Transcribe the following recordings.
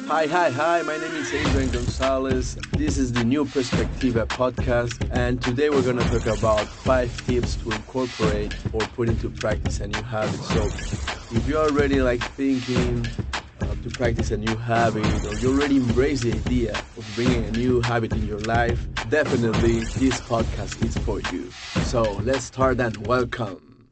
Hi. My name is Adrian Gonzalez. This is the New Perspectiva podcast, and today we're going to talk about 5 tips to incorporate or put into practice a new habit. So, if you're already thinking to practice a new habit, or you already embrace the idea of bringing a new habit in your life, definitely this podcast is for you. So, let's start and welcome.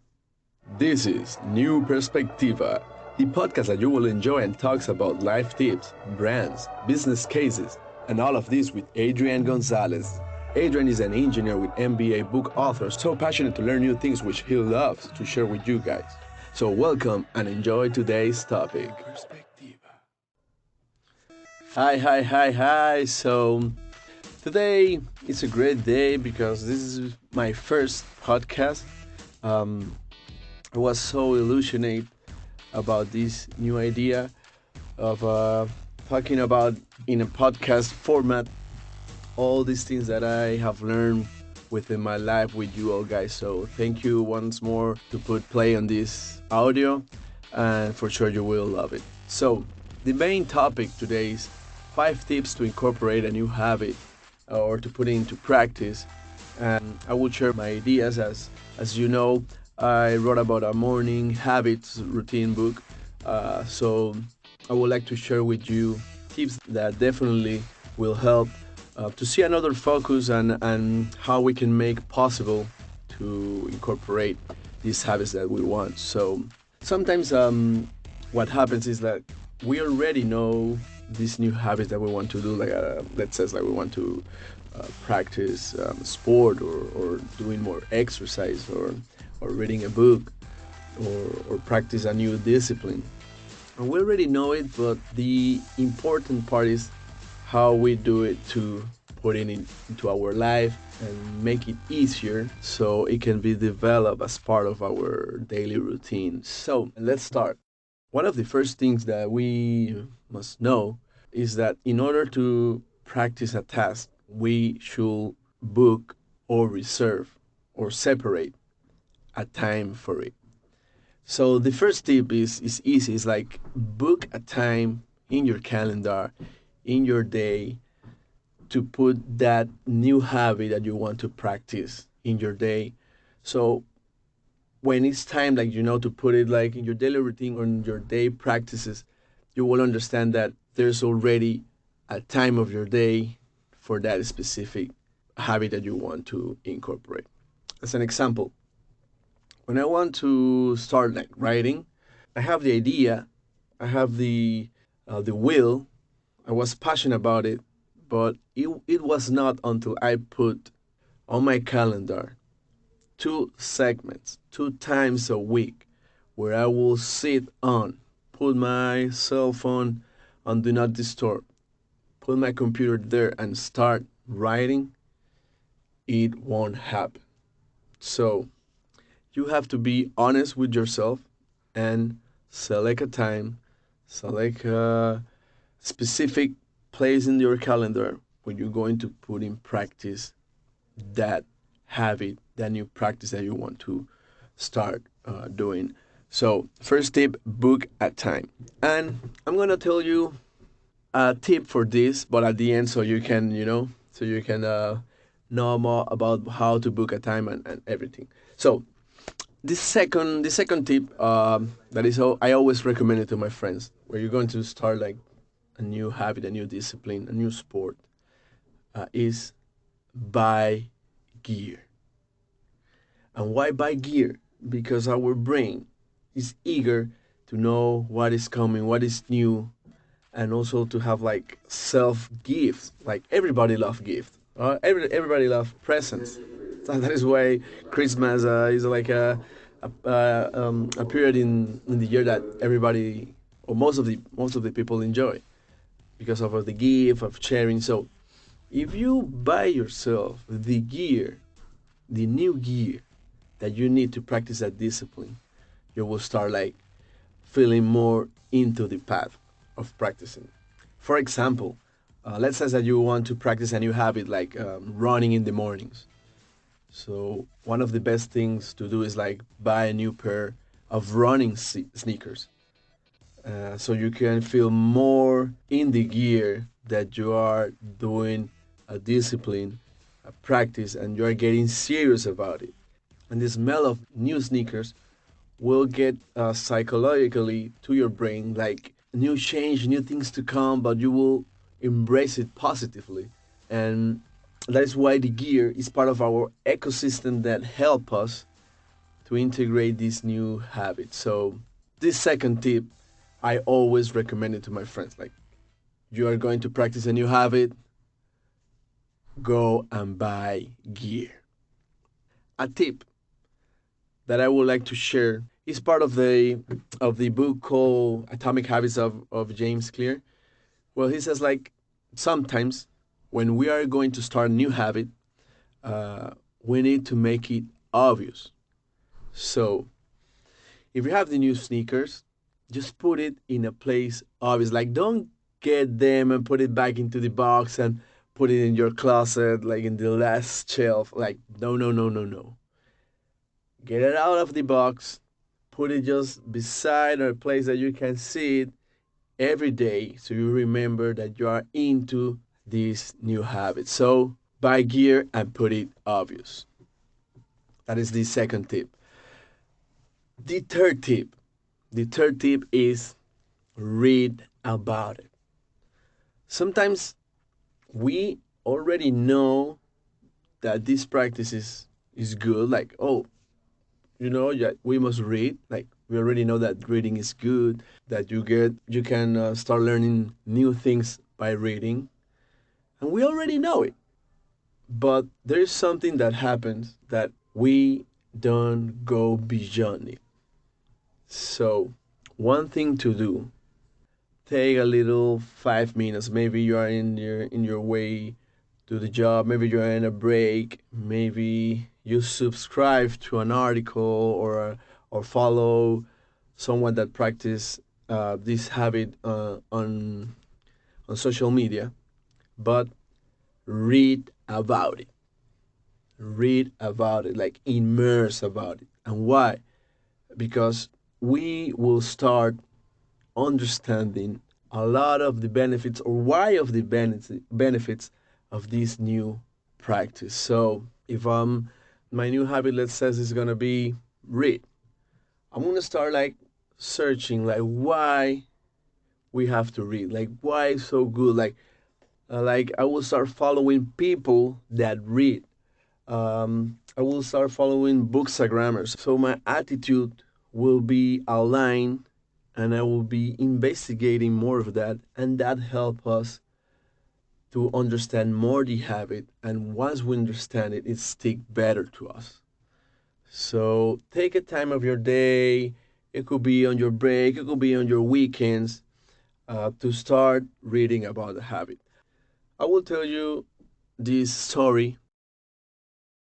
This is New Perspectiva, the podcast that you will enjoy and talks about life tips, brands, business cases, and all of this with Adrian Gonzalez. Adrian is an engineer with MBA, book author, so passionate to learn new things which he loves to share with you guys. So welcome and enjoy today's topic. Hi. So today it's a great day because this is my first podcast. I was so illuminated about this new idea of talking about in a podcast format all these things that I have learned within my life with you all guys. So thank you once more to put play on this audio, and for sure you will love it. So the main topic today is 5 tips to incorporate a new habit or to put it into practice. And I will share my ideas. As you know, I wrote about a morning habits routine book. So I would like to share with you tips that definitely will help to see another focus and how we can make possible to incorporate these habits that we want. So sometimes what happens is that we already know these new habits that we want to do. Let's say we want to practice sport or doing more exercise or reading a book or practice a new discipline. And we already know it, but the important part is how we do it to put it into our life and make it easier so it can be developed as part of our daily routine. So let's start. One of the first things that we must know is that in order to practice a task, we should book or reserve or separate a time for it. So the first tip is easy. It's like book a time in your calendar, in your day, to put that new habit that you want to practice in your day. So when it's time, to put it in your daily routine or in your day practices, you will understand that there's already a time of your day for that specific habit that you want to incorporate. As an example, when I want to start writing, I have the idea, I have the will, I was passionate about it, but it was not until I put on my calendar 2 segments, 2 times a week, where I will sit on, put my cell phone on do not disturb, put my computer there and start writing, it won't happen. So you have to be honest with yourself and select a time, select a specific place in your calendar when you're going to put in practice that habit, that new practice that you want to start doing. So, first tip, book a time. And I'm going to tell you a tip for this, but at the end, so you can, know more about how to book a time and everything. So, the second tip that is I always recommend it to my friends where you're going to start a new habit, a new discipline, a new sport is buy gear. And why buy gear? Because our brain is eager to know what is coming, what is new, and also to have self gifts. Like everybody love gift. Everybody love presents. So that is why Christmas is a period in the year that everybody or most of the people enjoy because of the gift of sharing. So if you buy yourself the gear, the new gear that you need to practice that discipline, you will start feeling more into the path of practicing. For example, let's say that you want to practice a new habit running in the mornings. So one of the best things to do is buy a new pair of running sneakers. so you can feel more in the gear that you are doing a discipline, a practice, and you are getting serious about it. And the smell of new sneakers will get psychologically to your brain like new change, new things to come, but you will embrace it positively. And that is why the gear is part of our ecosystem that help us to integrate these new habits. So this second tip, I always recommend it to my friends. Like, you are going to practice a new habit, go and buy gear. A tip that I would like to share is part of the book called Atomic Habits of James Clear. Well, he says like sometimes when we are going to start a new habit, we need to make it obvious. So if you have the new sneakers, just put it in a place obvious. Like, don't get them and put it back into the box and put it in your closet, like in the last shelf. Like, no, no, no, no, no. Get it out of the box, put it just beside a place that you can see it every day so you remember that you are into this new habit. So, buy gear and put it obvious. That is the second tip. The third tip. The third tip is read about it. Sometimes we already know that this practice is good. Like, oh, yeah, we must read. Like, we already know that reading is good. That you can start learning new things by reading, and we already know it. But there is something that happens that we don't go beyond it. So, one thing to do, take a little 5 minutes. Maybe you are in your way to the job. Maybe you are in a break. Maybe you subscribe to an article or follow someone that practice this habit on social media. But read about it. Read about it. Like, immerse about it. And why? Because we will start understanding a lot of the benefits or why of the benefits of this new practice. So if my new habit, let's say, is gonna be read, I'm gonna start like searching like why we have to read, like why it's so good, like I will start following people that read. I will start following bookstagrammers. So my attitude will be aligned and I will be investigating more of that, and that help us to understand more the habit. And once we understand it, it stick better to us. So take a time of your day. It could be on your break. It could be on your weekends to start reading about the habit. I will tell you this story.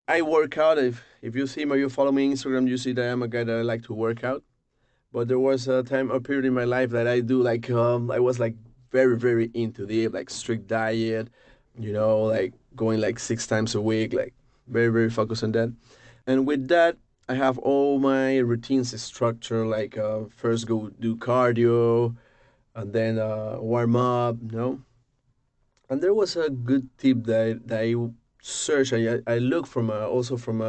I work out. If you see me, you follow me on Instagram, you see that I'm a guy that I like to work out. But there was a period in my life that I do like I was like very very into the like strict diet, like going like 6 times a week, like very very focused on that. And with that, I have all my routines structured. Like first go do cardio, and then warm up, And there was a good tip that I searched. I looked from also from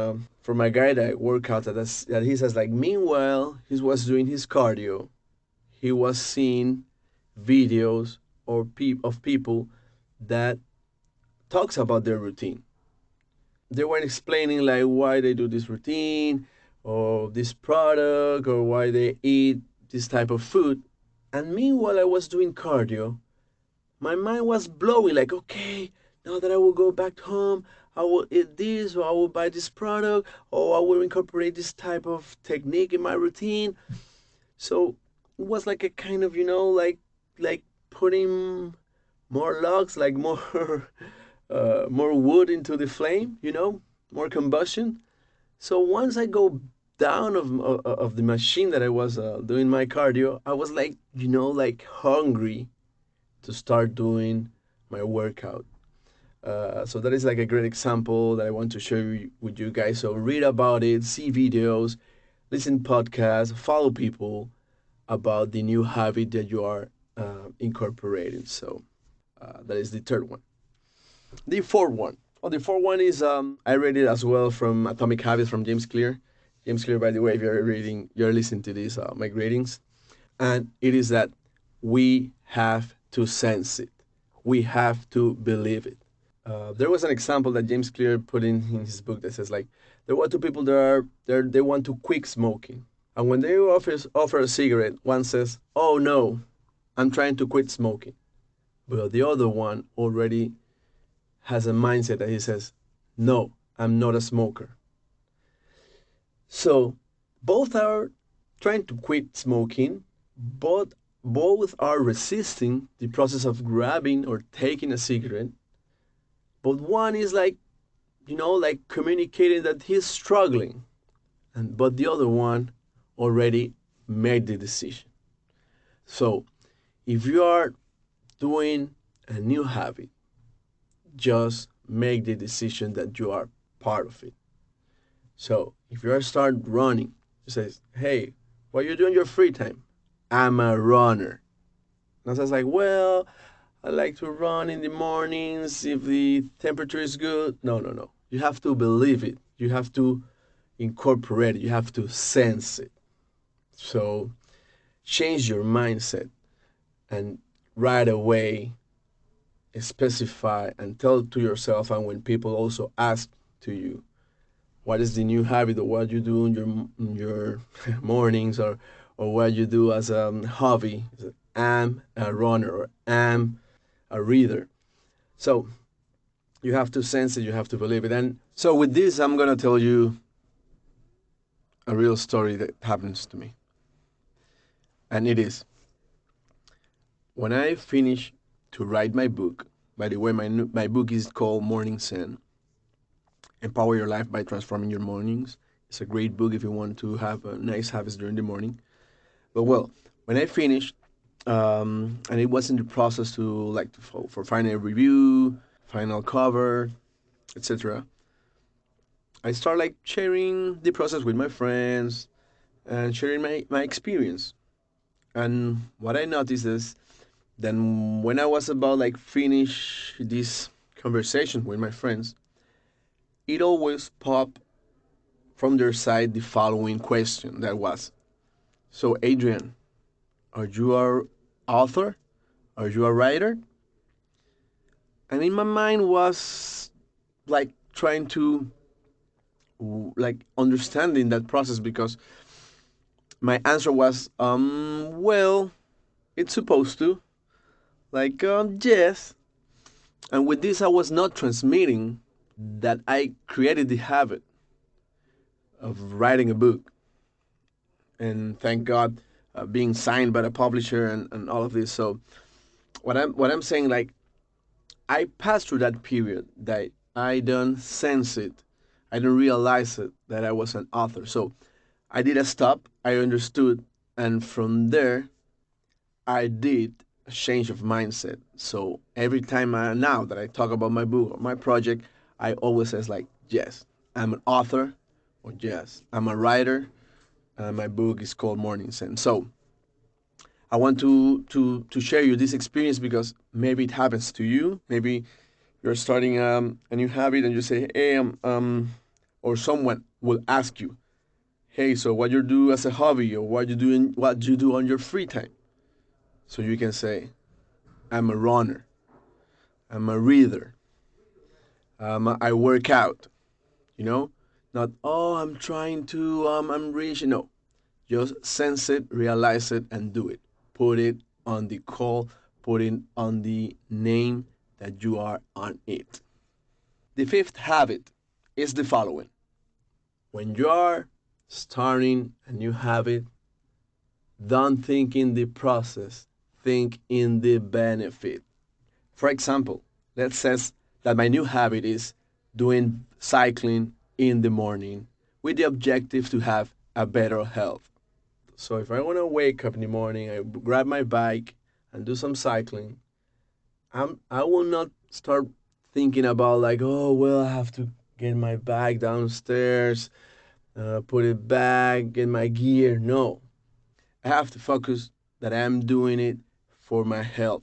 a guy that worked out that he says like meanwhile he was doing his cardio, he was seeing videos of people that talks about their routine. They were explaining like why they do this routine or this product or why they eat this type of food. And meanwhile I was doing cardio, my mind was blowing like, okay, now that I will go back home, I will eat this, or I will buy this product, or I will incorporate this type of technique in my routine. So it was like a kind of, like putting more logs, like more more wood into the flame, more combustion. So once I go down of the machine that I was doing my cardio, I was like, like hungry to start doing my workout. So that is like a great example that I want to share with you guys. So read about it, see videos, listen podcasts, follow people, about the new habit that you are incorporating. So that is the third one. The fourth one. Oh, the fourth one is I read it as well from Atomic Habits from James Clear. James Clear, by the way, if you're listening to this, my greetings. And it is that we have to sense it. We have to believe it. There was an example that James Clear put in his book that says like there were two people that they want to quit smoking, and when they offer a cigarette, one says, "Oh no, I'm trying to quit smoking," but the other one already has a mindset that he says, "No, I'm not a smoker." So both are trying to quit smoking, but both are resisting the process of grabbing or taking a cigarette. But one is like, like communicating that he's struggling, and but the other one already made the decision. So if you are doing a new habit, just make the decision that you are part of it. So if you are start running, you say, "Hey, what you do in your free time?" "I'm a runner." And I was like, "Well, I like to run in the mornings if the temperature is good." No, no, no. You have to believe it. You have to incorporate it. You have to sense it. So change your mindset and right away specify and tell to yourself, and when people also ask to you, what is the new habit or what you do in your mornings, or what you do as a hobby. "I'm a runner," or "I'm a reader." So you have to sense it, you have to believe it. And so with this, I'm going to tell you a real story that happens to me. And it is when I finish to write my book. By the way, my book is called Morning Sun: Empower Your Life by Transforming Your Mornings. It's a great book if you want to have a nice habits during the morning. But well, when I finished, and it was in the process to like for final review, final cover, etc. I start like sharing the process with my friends and sharing my experience. And what I noticed is then when I was about like finish this conversation with my friends, it always popped from their side the following question that was, "So Adrian, are you a author? Are you a writer?" And in my mind was like trying to like understanding that process because my answer was well, it's supposed to, like yes. And with this I was not transmitting that I created the habit of writing a book, and thank God being signed by the publisher and all of this. So what I'm saying, like, I passed through that period that I don't sense it, I don't realize it that I was an author. So I did a stop, I understood, and from there I did a change of mindset. So every time now that I talk about my book or my project, I always says like, yes, I'm an author, or yes, I'm a writer. My book is called Morning Sun. So I want to share you this experience because maybe it happens to you. Maybe you're starting a new habit and you say, "Hey, or someone will ask you, "Hey, so what you do as a hobby, or what you do on your free time?" So you can say, "I'm a runner. I'm a reader. I work out." You know, not, "Oh, I'm trying to I'm reaching." No, just sense it, realize it, and do it. Put it on the call. Put it on the name that you are on it. The fifth habit is the following: when you are starting a new habit, don't think in the process, think in the benefit. For example, let's say that my new habit is doing cycling in the morning with the objective to have a better health. So if I want to wake up in the morning, I grab my bike and do some cycling, I will not start thinking about like, "Oh well, I have to get my bike downstairs, put it back, get my gear." No, I have to focus that I'm doing it for my health,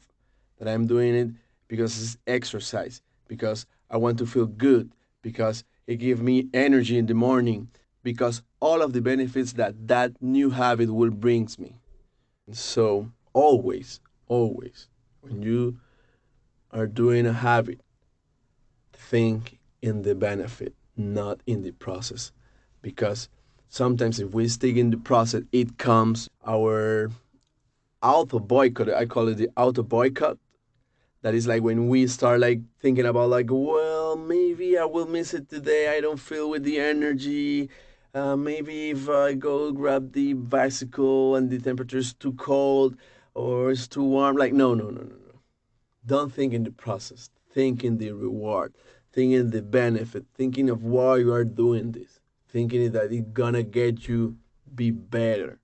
that I'm doing it because it's exercise, because I want to feel good, because it gives me energy in the morning, because all of the benefits that that new habit will brings me. So always, always, when you are doing a habit, think in the benefit, not in the process. Because sometimes if we stick in the process, it comes our auto boycott. I call it the auto boycott. That is like when we start like thinking about like, well, maybe I will miss it today. I don't feel with the energy. Maybe if I go grab the bicycle and the temperature is too cold or it's too warm. Like, no, no, no, no, no. Don't think in the process. Think in the reward. Think in the benefit. Thinking of why you are doing this. Thinking that it's gonna get you be better.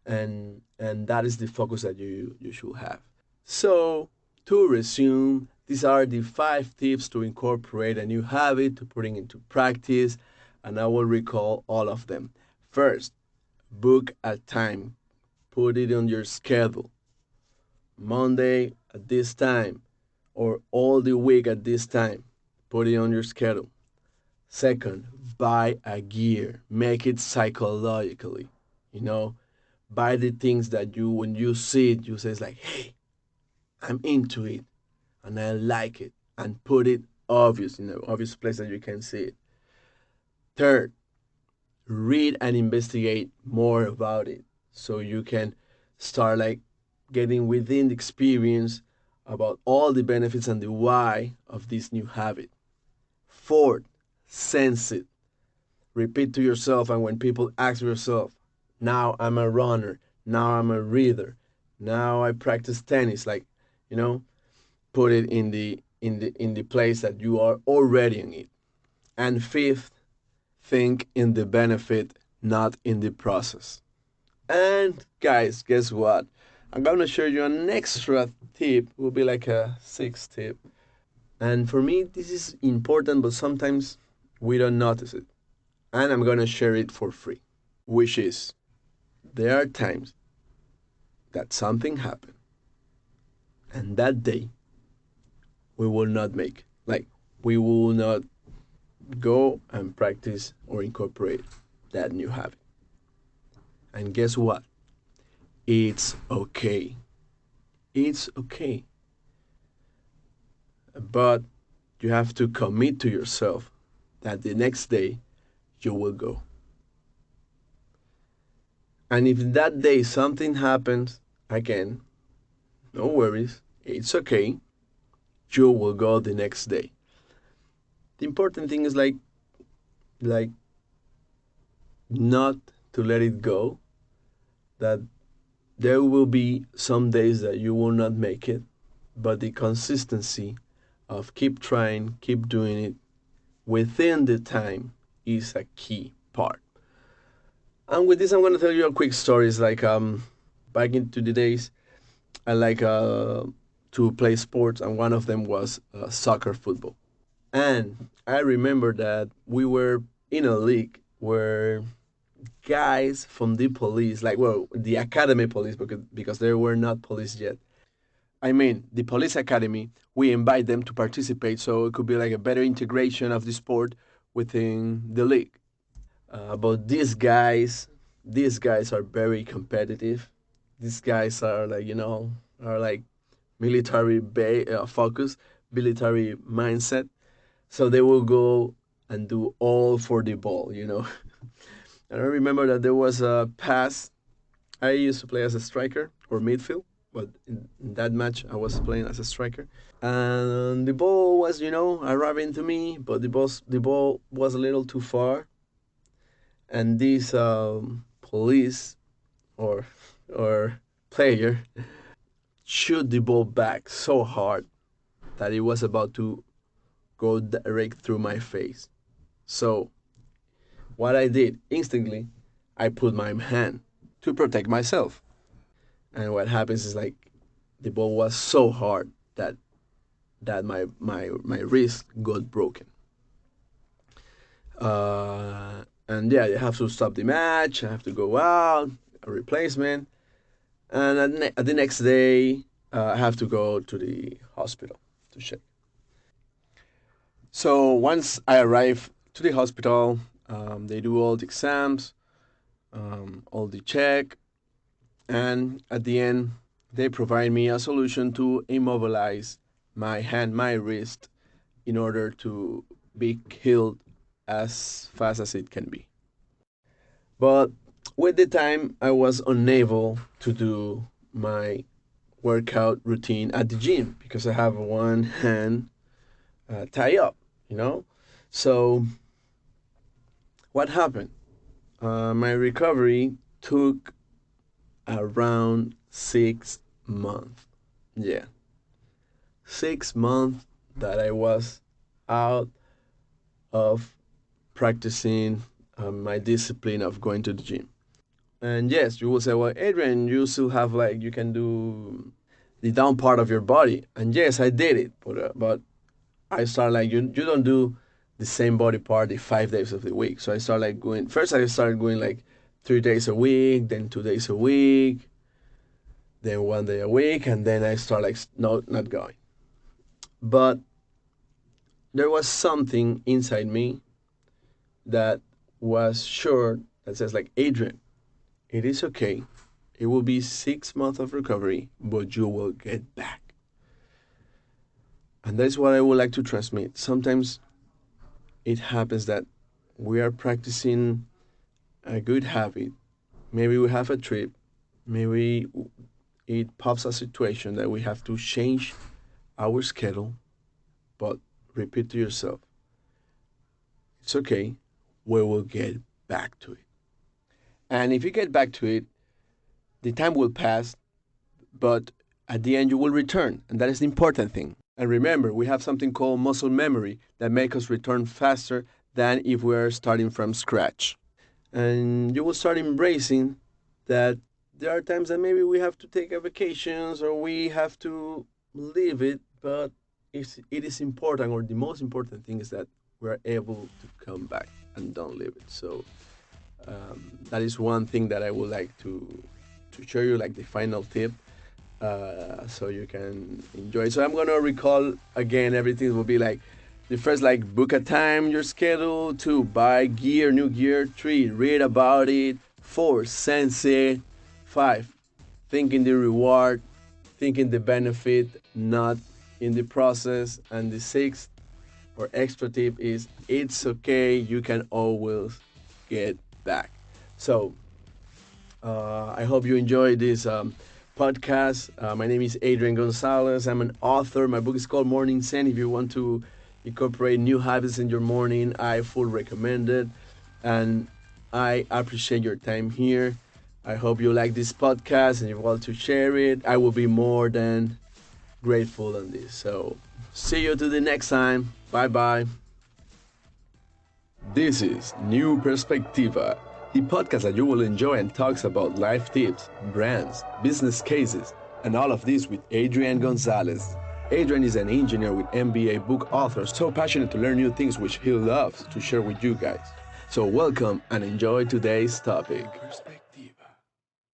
And that is the focus that you should have. So to resume, these are the 5 tips to incorporate a new habit, to putting into practice, and I will recall all of them. First, book a time. Put it on your schedule. Monday at this time, or all the week at this time. Put it on your schedule. Second, buy a gear. Make it psychologically. You know, buy the things that you, when you see it, you say, it's like, hey, I'm into it and I like it. And put it obvious, in the obvious place that you can see it. Third, read and investigate more about it so you can start like getting within the experience about all the benefits and the why of this new habit. Fourth, sense it. Repeat to yourself, and when people ask yourself, now I'm a runner, now I'm a reader, now I practice tennis, like, you know, put it in the place that you are already in it. And fifth, think in the benefit, not in the process. And guys, guess what? I'm gonna share you an extra tip. Will be like a sixth tip. And for me, this is important, but sometimes we don't notice it. And I'm gonna share it for free. Which is, there are times that something happened, and that day we will not make. Like, we will not go and practice or incorporate that new habit. And guess what? It's okay. It's okay. But you have to commit to yourself that the next day you will go. And if that day something happens again, no worries. It's okay. You will go the next day. The important thing is like not to let it go, that there will be some days that you will not make it, but the consistency of keep trying, keep doing it within the time is a key part. And with this, I'm going to tell you a quick story. It's like back into the days, I like to play sports, and one of them was soccer football. And I remember that we were in a league where guys from the police, like, well, the academy police, because they were not police yet. I mean, the police academy, we invite them to participate, so it could be like a better integration of the sport within the league. But these guys are very competitive. These guys are like, are like military focus, military mindset. So they will go and do all for the ball. And I remember that there was a pass. I used to play as a striker or midfield, but in that match I was playing as a striker. And the ball was, arriving to me, but the ball was a little too far, and this police or or player shoot the ball back so hard that it was about to go direct through my face. So what I did instantly, I put my hand to protect myself. And what happens is like the ball was so hard that my wrist got broken. And yeah, you have to stop the match. I have to go out, a replacement. And at the next day, I have to go to the hospital to check. So once I arrive to the hospital, they do all the exams, all the check, and at the end, they provide me a solution to immobilize my hand, my wrist, in order to be healed as fast as it can be. But with the time, I was unable to do my workout routine at the gym because I have one hand tied up, you know? So, what happened? My recovery took around 6 months. Yeah, 6 months that I was out of practicing my discipline of going to the gym. And yes, you will say, well, Adrian, you still have like, you can do the down part of your body. And yes, I did it. But I started like, you don't do the same body part the 5 days of the week. So I started like going, first I started going like 3 days a week, then 2 days a week, then 1 day a week. And then I started like, not going. But there was something inside me that was sure that says like, Adrian, it is okay. It will be 6 months of recovery, but you will get back. And that's what I would like to transmit. Sometimes it happens that we are practicing a good habit. Maybe we have a trip. Maybe it pops a situation that we have to change our schedule. But repeat to yourself, it's okay. We will get back to it. And if you get back to it, the time will pass, but at the end you will return, and that is the important thing. And remember, we have something called muscle memory that makes us return faster than if we are starting from scratch. And you will start embracing that there are times that maybe we have to take a vacations or we have to leave it, but it is important, or the most important thing is that we're able to come back and don't leave it. So that is one thing that I would like to show you, like the final tip, so you can enjoy. So I'm gonna recall again. Everything will be like the first, like book a time, your schedule. 2, buy gear, new gear. 3, read about it. 4, sense it. 5, thinking the reward, thinking the benefit, not in the process. And the 6th or extra tip is it's okay. You can always get back. So I hope you enjoyed this podcast. My name is Adrian Gonzalez. I'm an author. My book is called Morning Zen. If you want to incorporate new habits in your morning, I fully recommend it. And I appreciate your time here. I hope you like this podcast and you want to share it. I will be more than grateful on this. So see you to the next time. Bye bye. This is New Perspectiva, the podcast that you will enjoy and talks about life tips, brands, business cases, and all of this with Adrian Gonzalez. Adrian is an engineer with MBA, book author, so passionate to learn new things which he loves to share with you guys. So welcome and enjoy today's topic.